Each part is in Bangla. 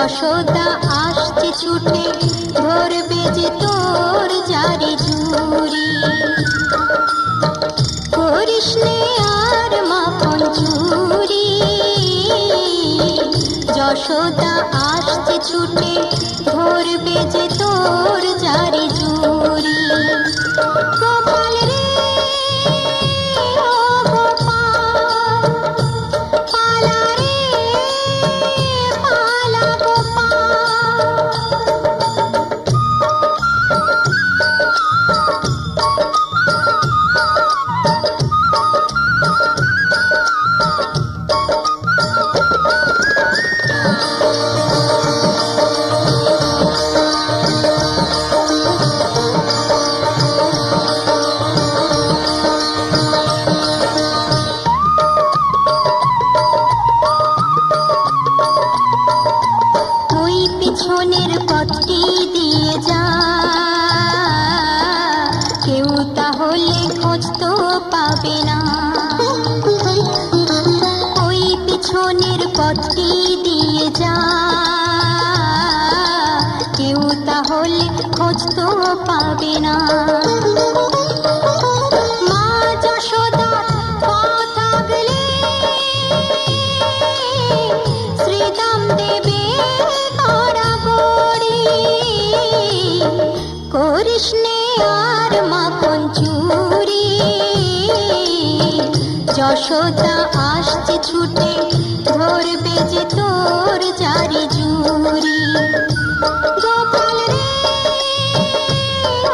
যশোদা আসছে ছুটে, ধরবে যে তোর জারি জুড়ি। করিস নে আর মাখন চুরি, যশোদা আসছে ছুটে, ধরবে যে তোর জারি জুড়ি। গোপাল রে ও গোপাল, পালা রে পালা গোপাল। ওই পিছনের পথটি দিয়ে যা, কেউ তাহলে খোঁজ তো পাবে না। ওই পিছনের পথটি দিয়ে যা, কেউ তাহলে খোঁজ তো পাবে না। মা যশোদার পথ আগলে শ্রীদাম দেবে গড়াগড়ি। করিস নে আর মাখন চুরি, যশোদা আসছে ছুটে, ধরবে যে তোর জারি জুড়ি। গোপাল রে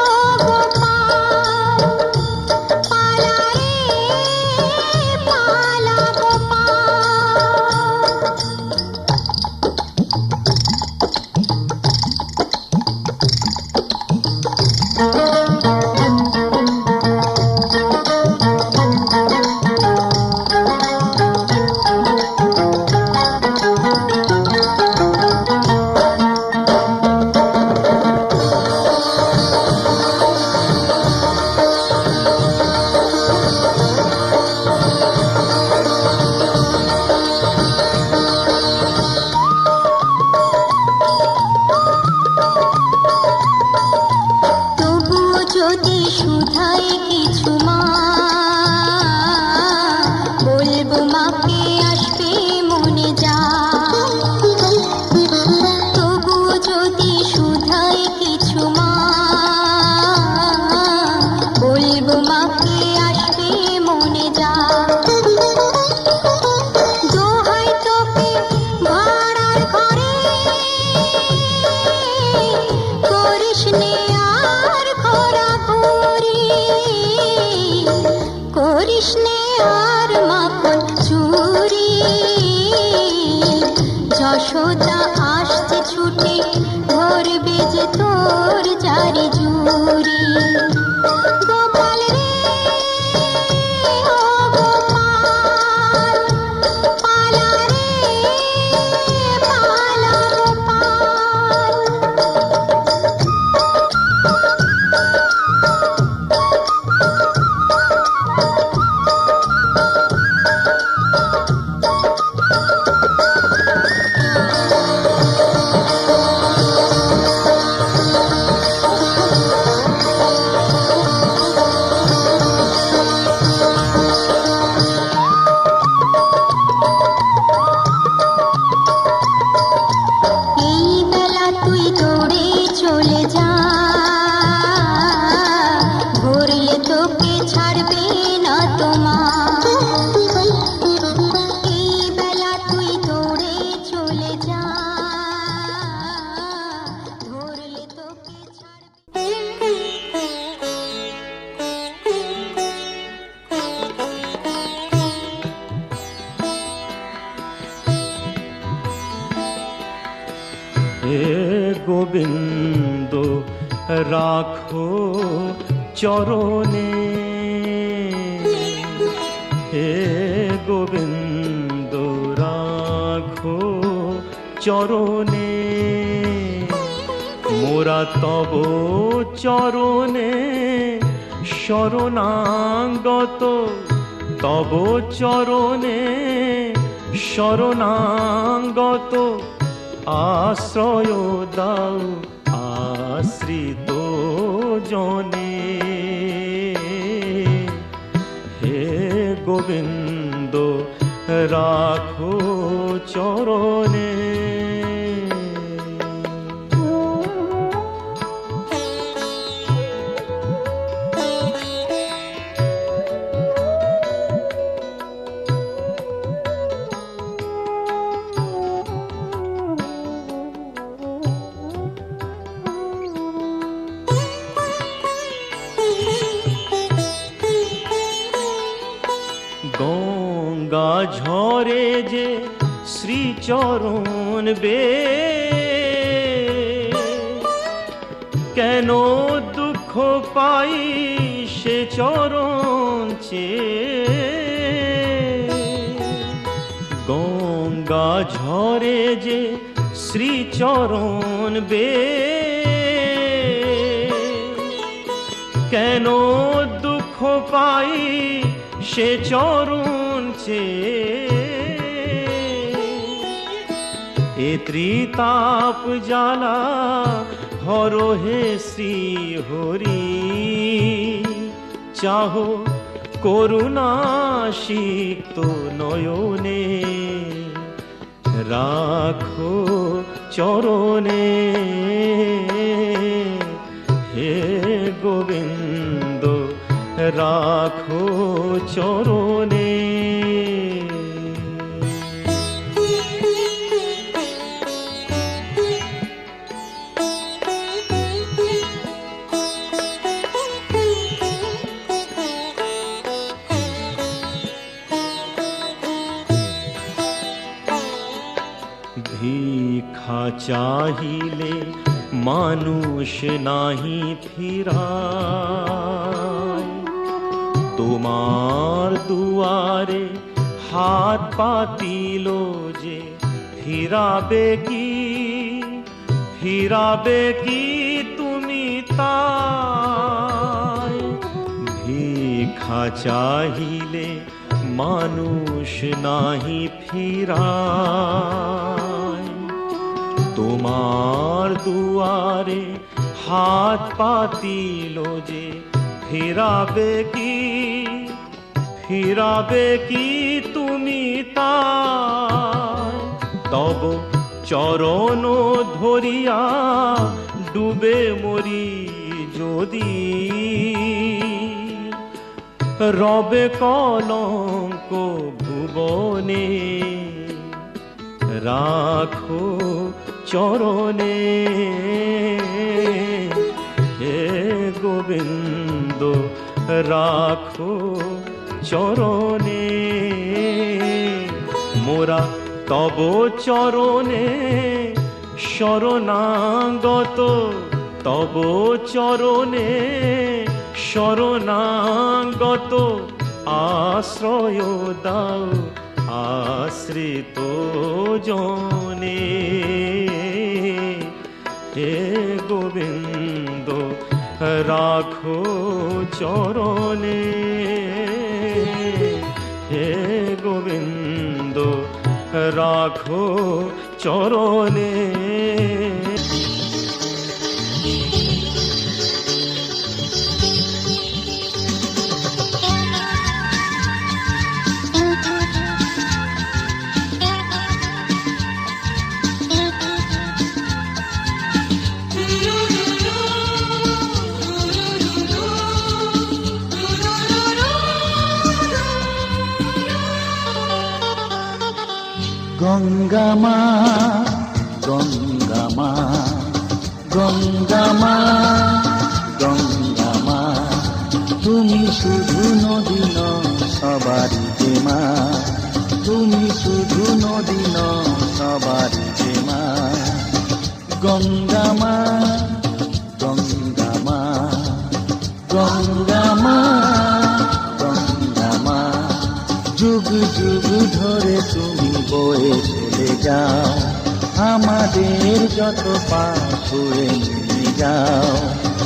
ও গোপাল, পালা রে পালা গোপাল। তবুও যদি শুধায় কিছু মা, বলবো মাকে আসবে মনে যা। তবুও যদি শুধায় কিছু মা, বলবো মাকে আসবে মনে যা। দোহাই তোকে ভাড়ার ঘরে, করিস নে আর ঘোরাঘুরি। করিস নে আর মাখন চুরি, যশোদা আসছে ছুটে, ধরবে যে তোর জারি জুড়ি। গোপাল রে ও গোপাল, পালা রে পালা গোপাল। এই বেলা তুই দৌড়ে চলে যা, ধরলে তোকে ছাড়বে না তোমার। এই বেলা তুই দৌড়ে চলে যা, ধরলে তোকে ছাড়বে। হে গোবিন্দ রাখো চরণে, হে গোবিন্দ রাখো চরণে। মোরা তব চরণে শরণাগত, তব চরণে শরণাগত। আশ্রয় দাও আশ্রিত জনে। হে গোবিন্দ রাখো চরণে। গঙ্গা ঝরে যে শ্রীচরণ বে, কেন দুঃখ পাই সে চরণ চেয়ে। গঙ্গা ঝরে যে শ্রীচরণ বে, কেন দুঃখ পাই সে চরণ চেয়ে। এ ত্রিতাপ জ্বালা হর হে শ্রী হরি, চাহো করুণা সিক্ত নয়নে। রাখো চরণে হে গোবিন্দ রাখো চরণে। ভিক্ষা চাহিলে মানুষ নাহি ফিরায়, তোমার দুয়ারে হাত পাতিল যে ফিরাবে কি, ফিরাবে কি তুমি তাই। ভিক্ষা চাহিলে মানুষ নাহি ফিরায়, তোমার দুয়ারে হাত পাতিল যে ফিরাবে কি, ফিরাবে কি তুমি তাই। তব চরণ ধরিয়া ডুবে মরি যদি, রবে কলঙ্ক ভুবনে। রাখো চরণে হে গোবিন্দ রাখো চরণে। মোরা তব চরণে শরণাগত, তব চরণে শরণাগত। আশ্রয় দাও আশ্রিত জনে। হে গোবিন্দ রাখো চরণে, হে গোবিন্দ রাখো চরণে। গঙ্গা মা, গঙ্গা মা, গঙ্গা মা, গঙ্গা মা, তুমি শুধু নদী নও সবারই যে মা, তুমি শুধু নদী নও সবারই যে মা। গঙ্গা মা, গঙ্গা মা, গঙ্গা মা, গঙ্গা মা, যুগ যুগ ধরে তুমি বয়ে চলে যাও, আমাদের যত পাপ ছুঁয়ে নিয়ে যাও।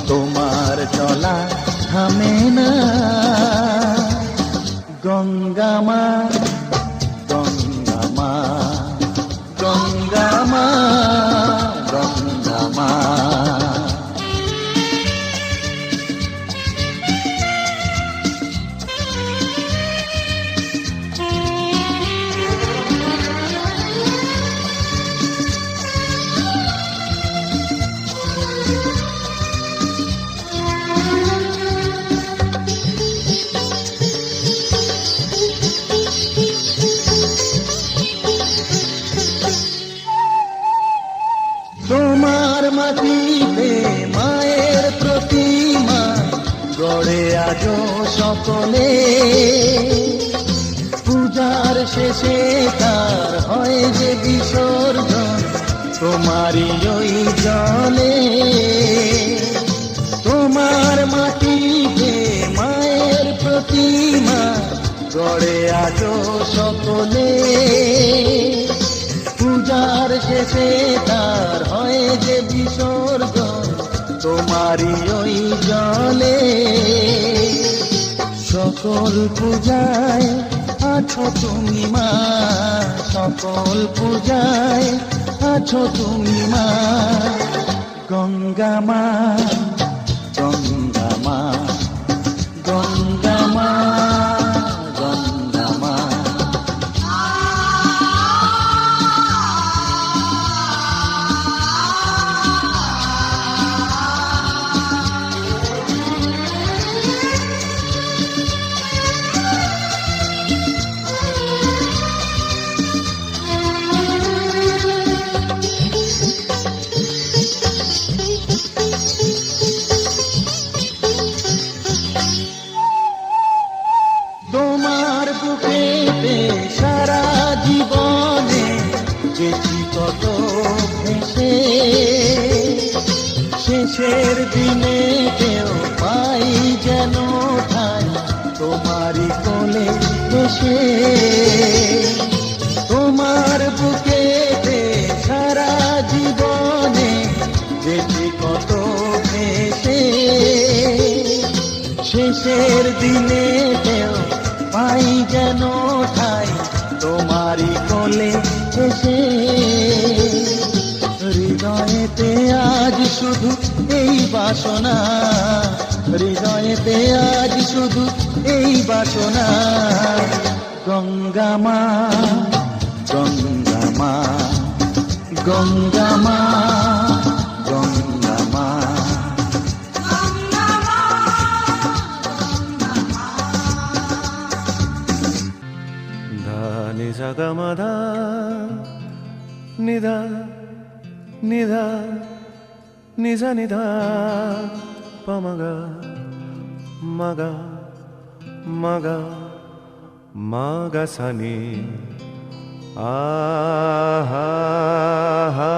তোমার চলা থামে না গঙ্গা মা, গঙ্গা মা, গঙ্গা মা। আজো সকলে পূজার শেষে তার হয় যে বিসর্জন তোমারই ওই জলে তোমার মাটিতে মায়ের প্রতিমা গড়ে আজো সকলে পূজার শেষে তার হয় যে বিসর্জন তোমারই ওই জলে সকল পূজায় আছো তুমি মা সকল পূজায় আছো তুমি মা গঙ্গা মা গঙ্গা মা গঙ্গা মা গঙ্গা মা তোমার বুকেতে সারা জীবনে যেছি কত ভেসে শেষের দিনে কেউ পাই যেন ঠাই তোমারই কোলে বসে তোমার বুকেতে সারা জীবনে যেছি কত ভেসে শেষের দিনে কেউ পাই যেন ঠাই তোমারই কোলে এসে হৃদয়েতে আজ শুধু এই বাসনা হৃদয়েতে আজ শুধু এই বাসনা গঙ্গা মা গঙ্গা মা গঙ্গা মা গঙ্গা মা নিজা গামাধা নিধা নিধা নিজা নিধা পমগা মগা মগা মগা সানি আহা হা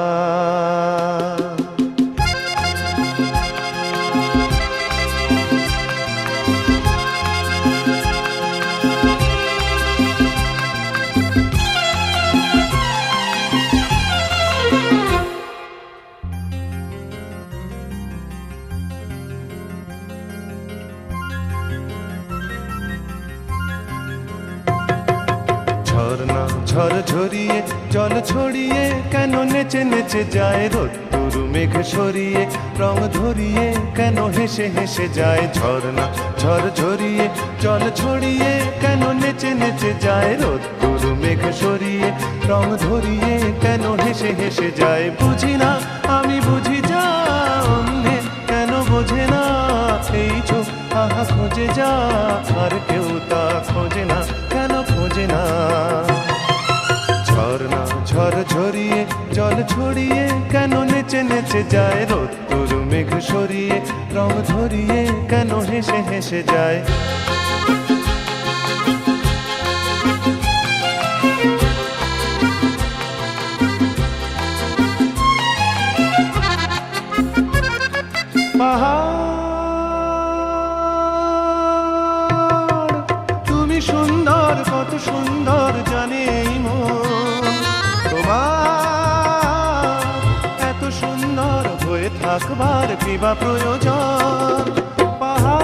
ঝড় ঝরিয়ে জল ছড়িয়ে কেন নেচে নেচে যায় রোদ্দুর মেঘ সরিয়ে রং ধরিয়ে কেন হেসে হেসে যায় ঝর্ণা ঝড় ঝরিয়ে জল ছড়িয়ে কেন নেচে নেচে যায় রোদ্দুর মেঘ সরিয়ে রং ধরিয়ে কেন হেসে হেসে যায় বুঝি না আমি বুঝি যা অন্যে কেন বোঝে না এই চোখ আহা খোঁজে যা আর কেউ তা খোঁজে না কেন খোঁজে না ঝর্ণা ঝড় ঝরিয়ে জল ছড়িয়ে কেন নেচে নেচে যায় রোদ্দুর মেঘ সরিয়ে রং ধরিয়ে কেন হেসে হেসে যায় পাহাড় তুমি সুন্দর কত সুন্দর জানে এই মন তোমার এত সুন্দর হয়ে থাকবার কিবা প্রয়োজন পাহাড়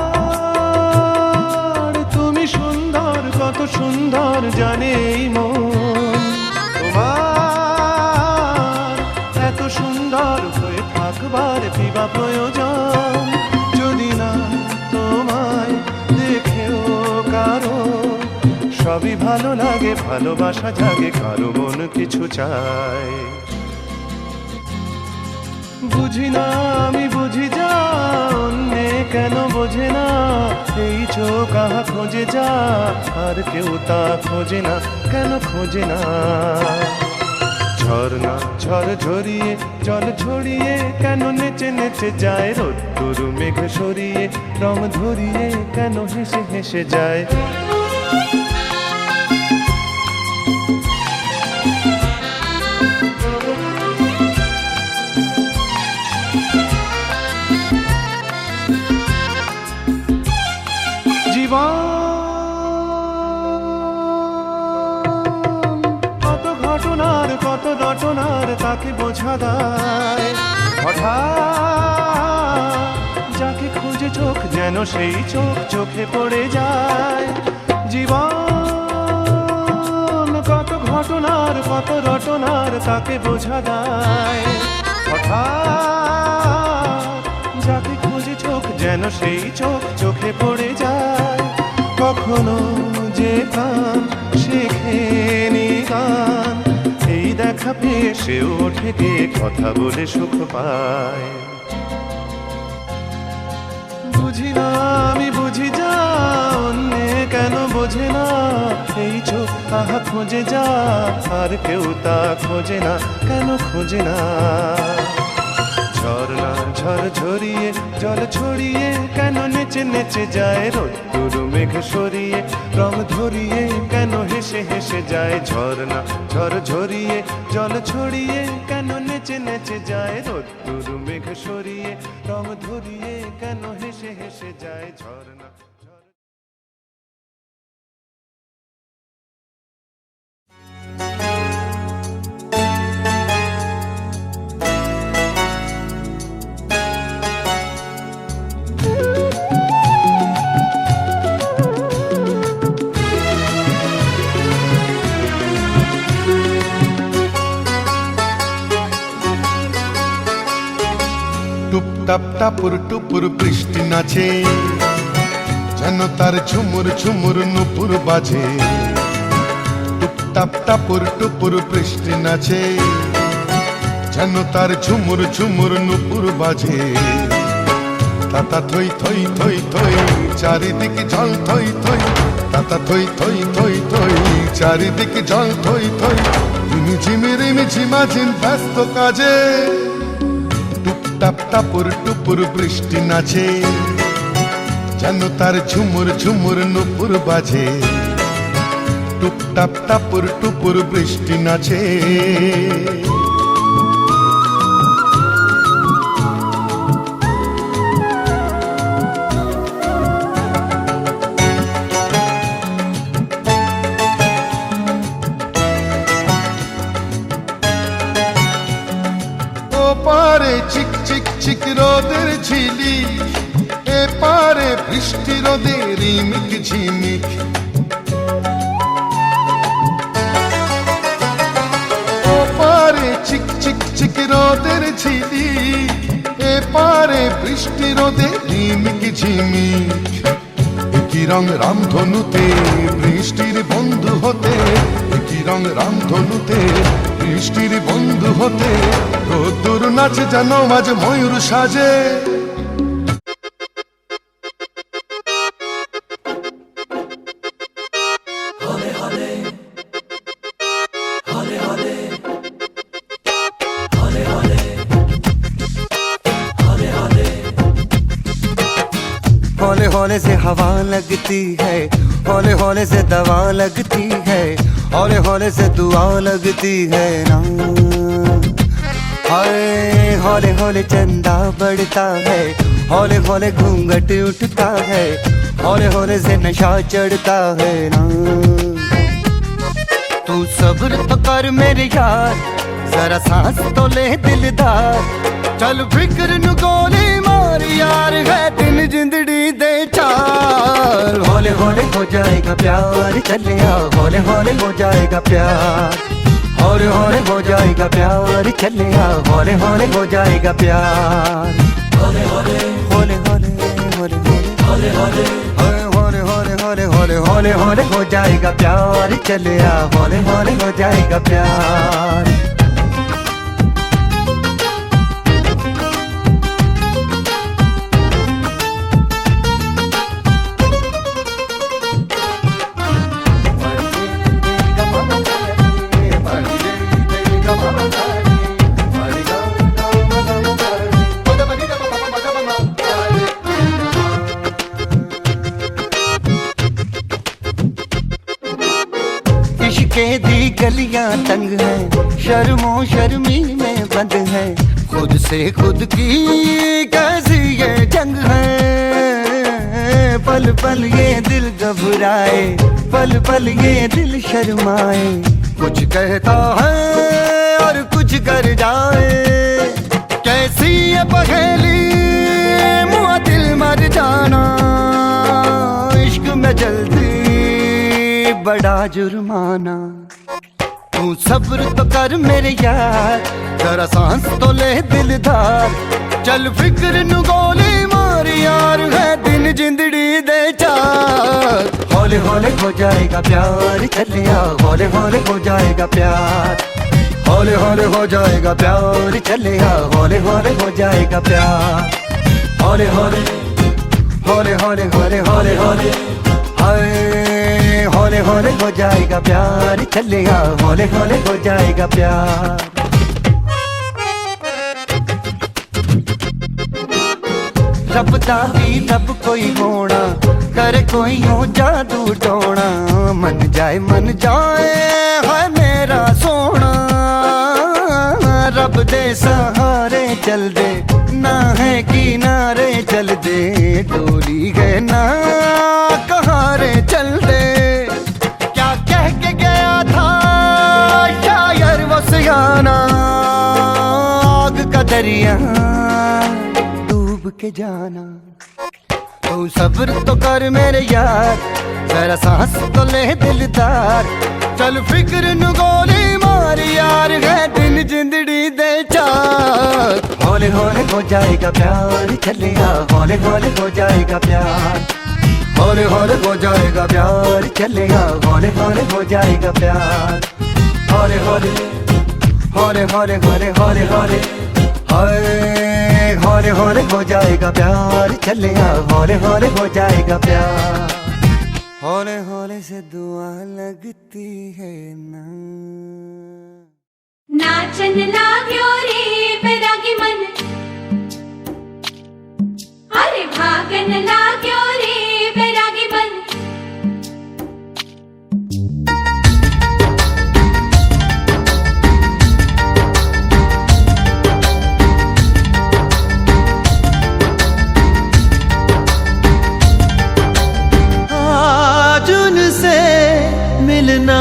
তুমি সুন্দর কত সুন্দর জানে এই মন তোমার এত সুন্দর হয়ে থাকবার কিবা প্রয়োজন যদি না তোমায় দেখেও কারো সবই ভালো লাগে ভালোবাসা জাগে কারো মন কিছু চায় বুঝি না আমি বুঝি যা অন্যে কেন বোঝে না এই চোখ আহা খোঁজে যা আর কেউ তা খোঁজে না কেন খোঁজে না ঝর্ণা ঝরঝরিয়ে জল ছড়িয়ে কেন নেচে নেচে যায় রোদ্দুর মেঘ সরিয়ে রং ধরিয়ে কেন হেসে হেসে যায় জীবন কত ঘটনার কত রটনার তাকে বোঝা দায় হঠাৎ যাকে খুঁজে চোখ যেন সেই চোখ চোখে পড়ে যায় জীবন কত ঘটনার কত রটনার তাকে বোঝা দায় হঠাৎ যাকে খুঁজে চোখ যেন সেই চোখ চোখে পড়ে যায় কখনো যে কান শেখেনি গান এই দেখা পেয়ে সেও ওঠে গিয়ে কথা বলে সুখ পায় বুঝি না আমি বুঝি যা অন্যে কেন বোঝে না এই চোখ তাহা খোঁজে যা আর কেউ তা খোঁজে না কেন খোঁজে না ঝর্ণা ঝরঝরিয়ে জল ছড়িয়ে কেন নেচে নেচে যায় রোদ্দুর মেঘ সরিয়ে রং ধরিয়ে কেন হেসে হেসে যায় ঝর্ণা ঝরঝরিয়ে জল ছড়িয়ে কেন নেচে নেচে যায় রোদ্দুর মেঘ সরিয়ে রং ধরিয়ে কেন হেসে হেসে যায় ঝর্ণা টুপটাপ টাপুর টুপুর বৃষ্টি নাচে যেন তার ঝুমুর ঝুমুর নুপুর বাজে টুপটাপ টাপুর টুপুর বৃষ্টি নাচে যেন তার ঝুমুর ঝুমুর নুপুর বাজে তাতা থই থই থই থই চারিদিকে জল থই থই তাতা থই থই থই থই চারিদিকে জল থই থই রিমি ঝিমি রিমি ঝিমাঝিম ব্যস্ত কাজে টুপটাপ টাপুর টুপুর বৃষ্টি নাচে যেন তার ঝুমুর ঝুমুর নুপুর বাজে টুপটাপ টাপুর টুপুর বৃষ্টি নাচে পারে চিক চিক চিক রোদের ঝিলি এ পারে বৃষ্টি রোদের রিমিক ঝিমিক ও পারে চিক চিক চিক রোদের ঝিলি এ পারে বৃষ্টি রোদের রিমিক ঝিমিক একই রং রামধনুতে বৃষ্টির বন্ধু হতে একই রং রামধনুতে বৃষ্টির বন্ধু হতে রোদ্দুর নাচে যেন আজ ময়ূর সাজে हौले हौले से हवा लगती है हौले हौले से दवा लगती है हौले हौले से दुआ लगती है ना हाय हौले हौले चंदा बढ़ता है हौले हौले घूंघट उठता है हौले हौले से नशा चढ़ता है ना तू सब्र तो कर मेरे यार जरा सांस तो ले दिलदार चल फिक्र नु गोली मार यार है दिन जिंदड़ी दे चार हौले हौले हो जाएगा प्यार चले आ हौले हौले हो जाएगा प्यार हौले हौले हो जाएगा प्यार चले आ हौले हौले हो जाएगा प्यार हौले हौले हौले हौले हौले हौले हौले हौले हौले हौले हौले हौले हौले हो जाएगा प्यार चले आ हौले हौले हो जाएगा प्यार गलियां तंग है, शर्मो शर्मी में बंद है, खुद से खुद की कैसी ये जंग है। पल पल ये दिल घबराए, पल पल ये दिल शर्माए, कुछ कहता है और कुछ कर जाए। कैसी ये पहेली मुआ दिल मर जाना, इश्क में जल्दी बड़ा जुर्माना। तू सब्र तो कर मेरे यार, जरा सांस तो ले दिलदार, चल फिक्र नु गोली मार यार, है दिन जिंदड़ी दे चार। हौले हौले हो जाएगा प्यार, चलिया हौले हौले हो जाएगा प्यार, हौले हौले हो जाएगा प्यार, चलिया हौले हौले हो जाएगा प्यार। हौले हौले हौले हौले हौले हौले हौले हाय, हौले हौले हो जाएगा प्यार, चलेगा हौले हौले हो जाएगा प्यार। रब दा भी रब कोई होना, करे कोई हो जादू टोना, मन जाए है मेरा सोना। रब दे सहारे चल दे, ना है किनारे चल दे, डोली है ना कहारे चल दे। क्या कह के गया था शायर वो सियाना, आग का दरिया डूब के जाना। तू सब्र तो कर मेरे यार, जरा सांस तो ले दिलदार, चल फिक्र नु गोली मार यार, है दिन जिंदड़ी दे चार। हौले हौले हो जाएगा प्यार, चलिया हौले हौले हो जाएगा प्यार, हौले हौले हो जाएगा प्यार, चलेगा हौले हौले हो जाएगा प्यार। हौले हौले हौले हौले हौले हौले हौले हाय, हौले हौले हो जाएगा प्यार, चलेगा हौले हौले हो जाएगा प्यार। हौले हौले से दुआ लगती है ना। नाचन लाग्यो रे बैरागी मन, अरे भागन लाग्यो रे बैरागी मन। आज उनसे मिलना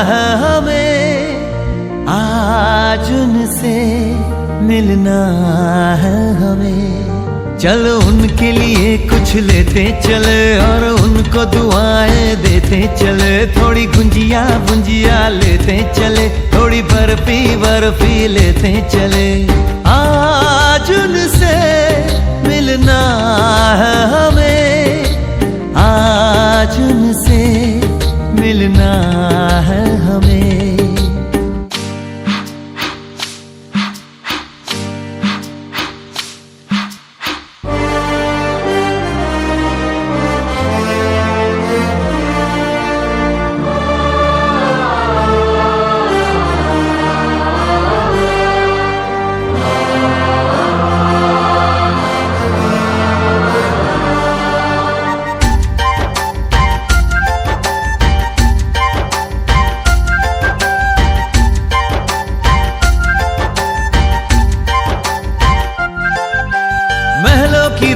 है हमें, आज उनसे मिलना है हमें। चलो उनके लिए कुछ लेते चले और उनको दुआएं देते चले, थोड़ी गुंजिया गुंजिया लेते चले, थोड़ी बर्फी बर्फी लेते चले। आज उनसे मिलना है हमें, आज उनसे मिलना है हमें।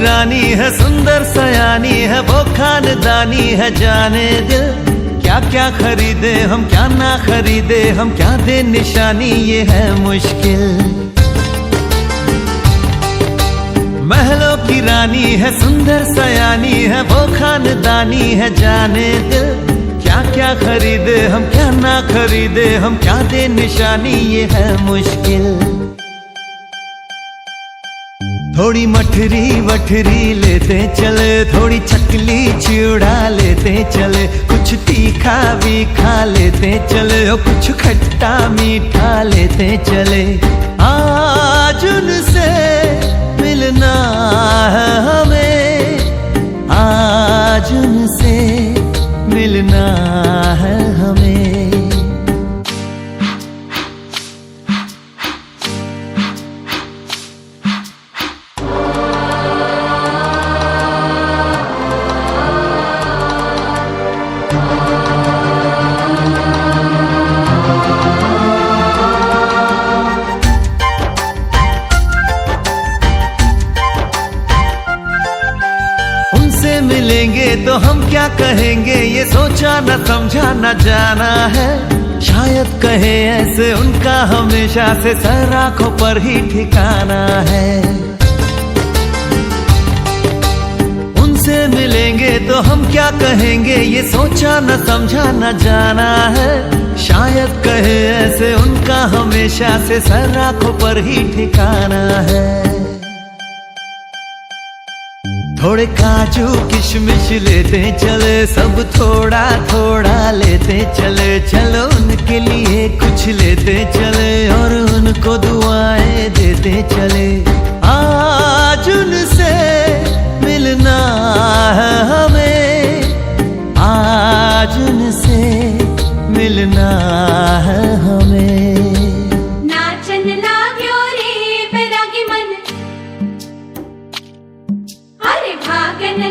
रानी है सुंदर सयानी है, वो खानदानी है जाने दिल। क्या क्या खरीदे हम क्या ना खरीदे हम, क्या दे निशानी ये है मुश्किल। महलों की रानी है सुंदर सयानी है, वो खानदानी है जाने दिल। क्या क्या खरीदे हम क्या ना खरीदे हम, क्या दे निशानी ये है मुश्किल। थोड़ी मठरी वठरी लेते चले, थोड़ी चकली चिड़ा लेते चले, कुछ तीखा भी खा लेते चले, और कुछ खट्टा मीठा लेते चले। आज उनसे मिलना है हमें, आज उनसे मिलना है हमें। मिलेंगे तो हम क्या कहेंगे, ये सोचा न समझा न जाना है। शायद कहे ऐसे उनका हमेशा से सर आंखों पर ही ठिकाना है। उनसे मिलेंगे तो हम क्या कहेंगे, ये सोचा न समझा न जाना है। शायद कहे ऐसे उनका हमेशा से सर आंखों पर ही ठिकाना है। थोड़े काजू किशमिश लेते चले, सब थोड़ा थोड़ा लेते चले। चलो उनके लिए कुछ लेते चले और उनको दुआएं देते चले। आज उनसे मिलना है हमें, आज उनसे मिलना है हमें। नाचन लाग्यो रे बैरागी मन, अरे भागन